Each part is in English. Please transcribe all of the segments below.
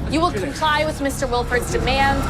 You will comply with Mr. Wilford's demand,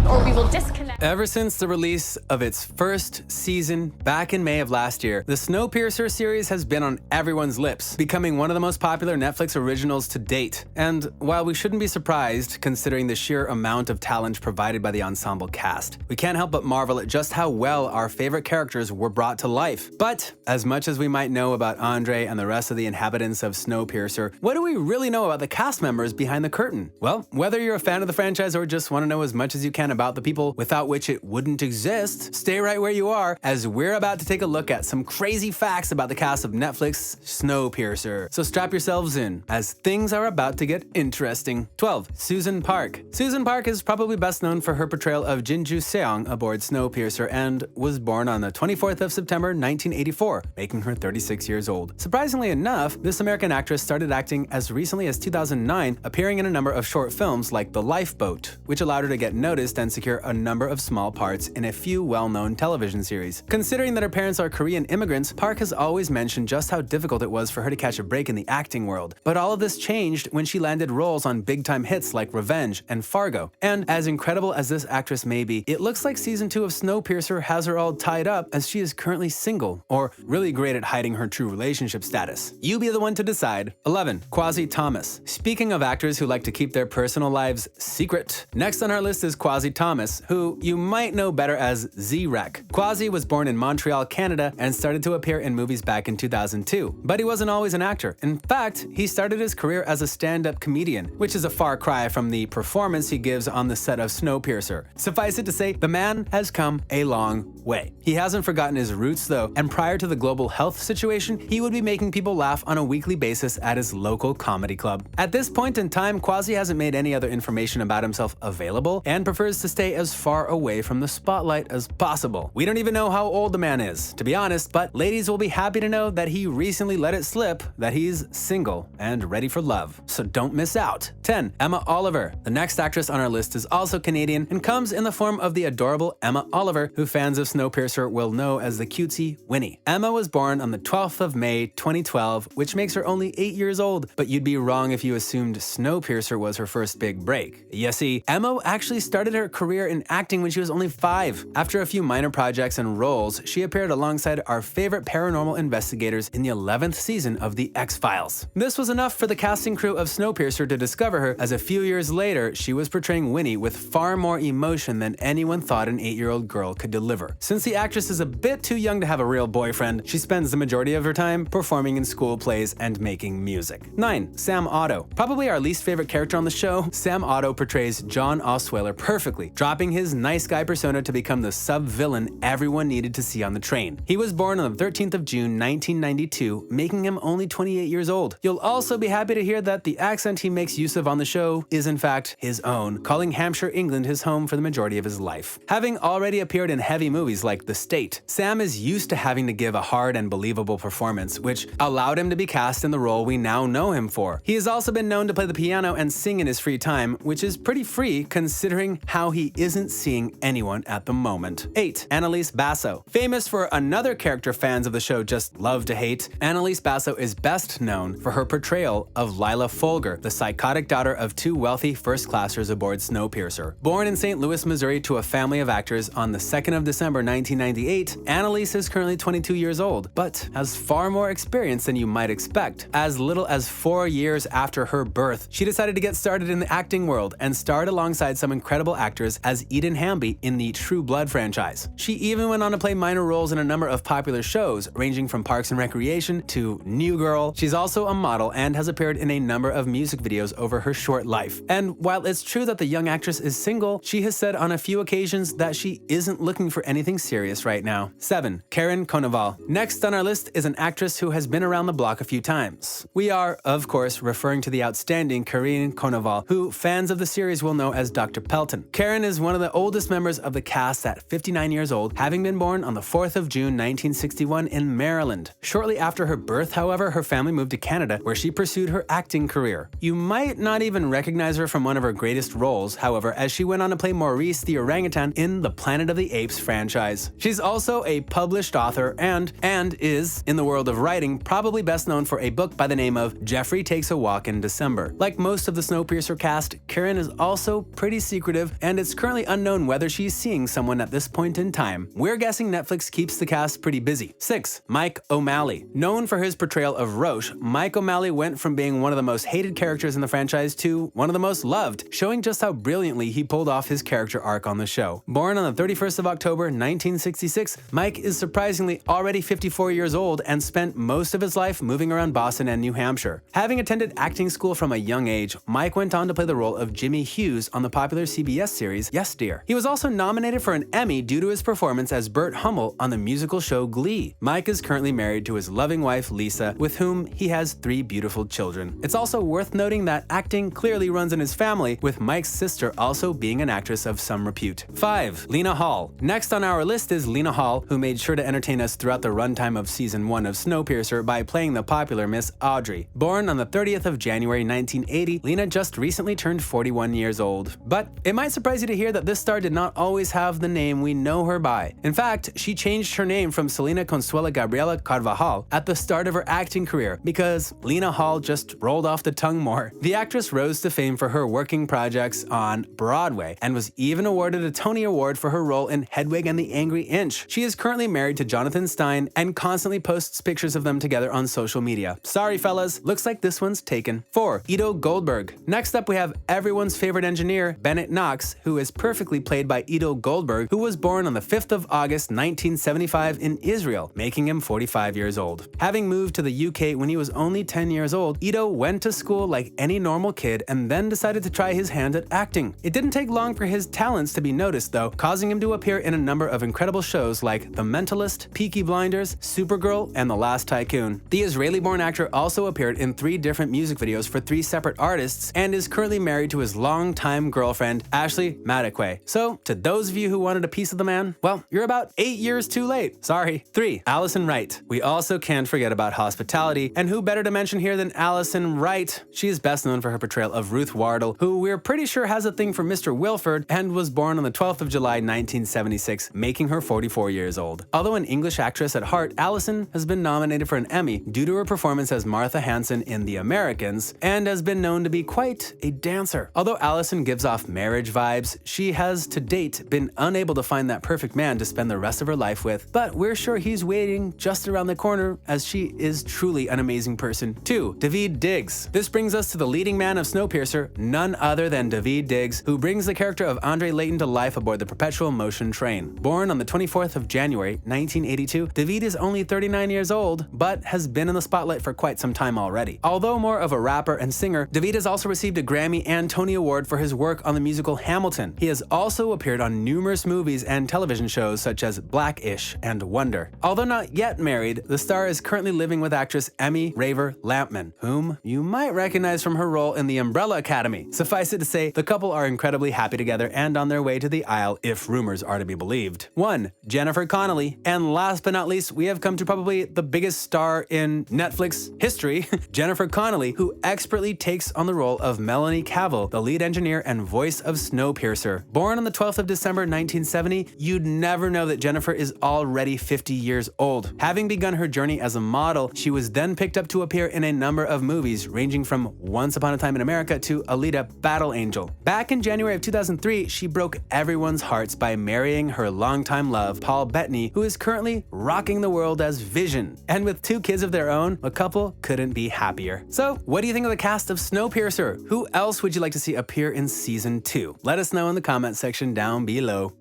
or we will disconnect. Ever since the release of its first season back in May of last year, the Snowpiercer series has been on everyone's lips, becoming one of the most popular Netflix originals to date. And while we shouldn't be surprised, considering the sheer amount of talent provided by the ensemble cast, we can't help but marvel at just how well our favorite characters were brought to life. But as much as we might know about Andre and the rest of the inhabitants of Snowpiercer, what do we really know about the cast members behind the curtain? Well, whether you're a fan of the franchise or just want to know as much as you can about the people without which it wouldn't exist, stay right where you are, as we're about to take a look at some crazy facts about the cast of Netflix Snowpiercer. So strap yourselves in, as things are about to get interesting. 12. Susan Park. Susan Park is probably best known for her portrayal of Jinju Seong aboard Snowpiercer and was born on the 24th of September 1984, making her 36 years old. Surprisingly enough, this American actress started acting as recently as 2009, appearing in a number of short films like The Lifeboat, which allowed her to get noticed and secure a number of small parts in a few well-known television series. Considering that her parents are Korean immigrants, Park has always mentioned just how difficult it was for her to catch a break in the acting world. But all of this changed when she landed roles on big-time hits like Revenge and Fargo. And as incredible as this actress may be, it looks like season 2 of Snowpiercer has her all tied up, as she is currently single, or really great at hiding her true relationship status. You be the one to decide. 11. Kwasi Thomas. Speaking of actors who like to keep their personal lives secret, next on our list is Kwasi Thomas, who you might know better as Z-Wreck. Kwasi was born in Montreal, Canada, and started to appear in movies back in 2002. But he wasn't always an actor. In fact, he started his career as a stand-up comedian, which is a far cry from the performance he gives on the set of Snowpiercer. Suffice it to say, the man has come a long way. He hasn't forgotten his roots though, and prior to the global health situation, he would be making people laugh on a weekly basis at his local comedy club. At this point in time, Kwasi hasn't made any other information about himself available and prefers to stay as far away from the spotlight as possible. We don't even know how old the man is, to be honest, but ladies will be happy to know that he recently let it slip that he's single and ready for love. So don't miss out. 10. Emma Oliver. The next actress on our list is also Canadian and comes in the form of the adorable Emma Oliver, who fans of Snowpiercer will know as the cutesy Winnie. Emma was born on the 12th of May 2012, which makes her only 8 years old, but you'd be wrong if you assumed Snowpiercer was her first big break. You see, Emma actually started her career in acting when she was only 5. After a few minor projects and roles, she appeared alongside our favorite paranormal investigators in the 11th season of The X-Files. This was enough for the casting crew of Snowpiercer to discover her, as a few years later, she was portraying Winnie with far more emotion than anyone thought an 8-year-old girl could deliver. Since the actress is a bit too young to have a real boyfriend, she spends the majority of her time performing in school plays and making music. 9. Sam Otto. Probably our least favorite character on the show, Sam Otto portrays John Osweiler perfectly, dropping his nice guy persona to become the sub-villain everyone needed to see on the train. He was born on the 13th of June 1992, making him only 28 years old. You'll also be happy to hear that the accent he makes use of on the show is in fact his own, calling Hampshire, England his home for the majority of his life. Having already appeared in heavy movies like The State, Sam is used to having to give a hard and believable performance, which allowed him to be cast in the role we now know him for. He has also been known to play the piano and sing in his free time, which is pretty free considering how he isn't seeing anyone at the moment. 8. Annalise Basso. Famous for another character fans of the show just love to hate, Annalise Basso is best known for her portrayal of Lila Folger, the psychotic daughter of two wealthy first-classers aboard Snowpiercer. Born in St. Louis, Missouri to a family of actors on the 2nd of December 1998, Annalise is currently 22 years old, but has far more experience than you might expect. As little as 4 years after her birth, she decided to get started in the acting world and starred alongside some incredible actors as Eden Hamby in the True Blood franchise. She even went on to play minor roles in a number of popular shows, ranging from Parks and Recreation to New Girl. She's also a model and has appeared in a number of music videos over her short life. And while it's true that the young actress is single, she has said on a few occasions that she isn't looking for anything serious right now. 7. Karin Konoval. Next on our list is an actress who has been around the block a few times. We are, of course, referring to the outstanding Karin Konoval, who fans of the series will know as Dr. Pelton. Karin is one of the oldest oldest members of the cast at 59 years old, having been born on the 4th of June 1961 in Maryland. Shortly after her birth, however, her family moved to Canada, where she pursued her acting career. You might not even recognize her from one of her greatest roles, however, as she went on to play Maurice the orangutan in the Planet of the Apes franchise. She's also a published author and is, in the world of writing, probably best known for a book by the name of Jeffrey Takes a Walk in December. Like most of the Snowpiercer cast, Karin is also pretty secretive, and it's currently unknown whether she's seeing someone at this point in time. We're guessing Netflix keeps the cast pretty busy. 6. Mike O'Malley. Known for his portrayal of Roche, Mike O'Malley went from being one of the most hated characters in the franchise to one of the most loved, showing just how brilliantly he pulled off his character arc on the show. Born on the 31st of October 1966, Mike is surprisingly already 54 years old and spent most of his life moving around Boston and New Hampshire. Having attended acting school from a young age, Mike went on to play the role of Jimmy Hughes on the popular CBS series Yes Dear. He was also nominated for an Emmy due to his performance as Bert Hummel on the musical show Glee. Mike is currently married to his loving wife Lisa, with whom he has 3 beautiful children. It's also worth noting that acting clearly runs in his family, with Mike's sister also being an actress of some repute. 5. Lena Hall. Next on our list is Lena Hall, who made sure to entertain us throughout the runtime of season 1 of Snowpiercer by playing the popular Miss Audrey. Born on the 30th of January 1980, Lena just recently turned 41 years old. But it might surprise you to hear that this star did not always have the name we know her by. In fact, she changed her name from Selena Consuela Gabriela Carvajal at the start of her acting career because Lena Hall just rolled off the tongue more. The actress rose to fame for her working projects on Broadway and was even awarded a Tony Award for her role in Hedwig and the Angry Inch. She is currently married to Jonathan Stein and constantly posts pictures of them together on social media. Sorry fellas, looks like this one's taken. 4. Iddo Goldberg. Next up we have everyone's favorite engineer, Bennett Knox, who is perfectly played by Iddo Goldberg, who was born on the 5th of August 1975 in Israel, making him 45 years old. Having moved to the UK when he was only 10 years old, Iddo went to school like any normal kid and then decided to try his hand at acting. It didn't take long for his talents to be noticed though, causing him to appear in a number of incredible shows like The Mentalist, Peaky Blinders, Supergirl, and The Last Tycoon. The Israeli-born actor also appeared in 3 different music videos for 3 separate artists and is currently married to his longtime girlfriend, Ashley Madekwe. So, to those of you who wanted a piece of the man, well, you're about 8 years too late. Sorry. 3. Alison Wright. We also can't forget about Hospitality, and who better to mention here than Alison Wright? She is best known for her portrayal of Ruth Wardle, who we're pretty sure has a thing for Mr. Wilford and was born on the 12th of July 1976, making her 44 years old. Although an English actress at heart, Alison has been nominated for an Emmy due to her performance as Martha Hanson in The Americans and has been known to be quite a dancer. Although Alison gives off marriage vibes, she has to date been unable to find that perfect man to spend the rest of her life with, but we're sure he's waiting just around the corner as she is truly an amazing person. 2. Daveed Diggs. This brings us to the leading man of Snowpiercer, none other than Daveed Diggs, who brings the character of Andre Layton to life aboard the Perpetual Motion train. Born on the 24th of January 1982, Daveed is only 39 years old, but has been in the spotlight for quite some time already. Although more of a rapper and singer, Daveed has also received a Grammy and Tony Award for his work on the musical Hamilton. He has also appeared on numerous movies and television shows such as Blackish and Wonder. Although not yet married, the star is currently living with actress Emmy Raver Lampman, whom you might recognize from her role in The Umbrella Academy. Suffice it to say, the couple are incredibly happy together and on their way to the aisle if rumors are to be believed. 1. Jennifer Connelly. And last but not least, we have come to probably the biggest star in Netflix history, Jennifer Connelly, who expertly takes on the role of Melanie Cavill, the lead engineer and voice of Snowpiercer. Born on the 12th of December 1970, you'd never know that Jennifer is already 50 years old. Having begun her journey as a model, she was then picked up to appear in a number of movies, ranging from Once Upon a Time in America to Alita: Battle Angel. Back in January of 2003, she broke everyone's hearts by marrying her longtime love, Paul Bettany, who is currently rocking the world as Vision. And with 2 kids of their own, the couple couldn't be happier. So, what do you think of the cast of Snowpiercer? Who else would you like to see appear in season 2? Let us know in the comment section down below.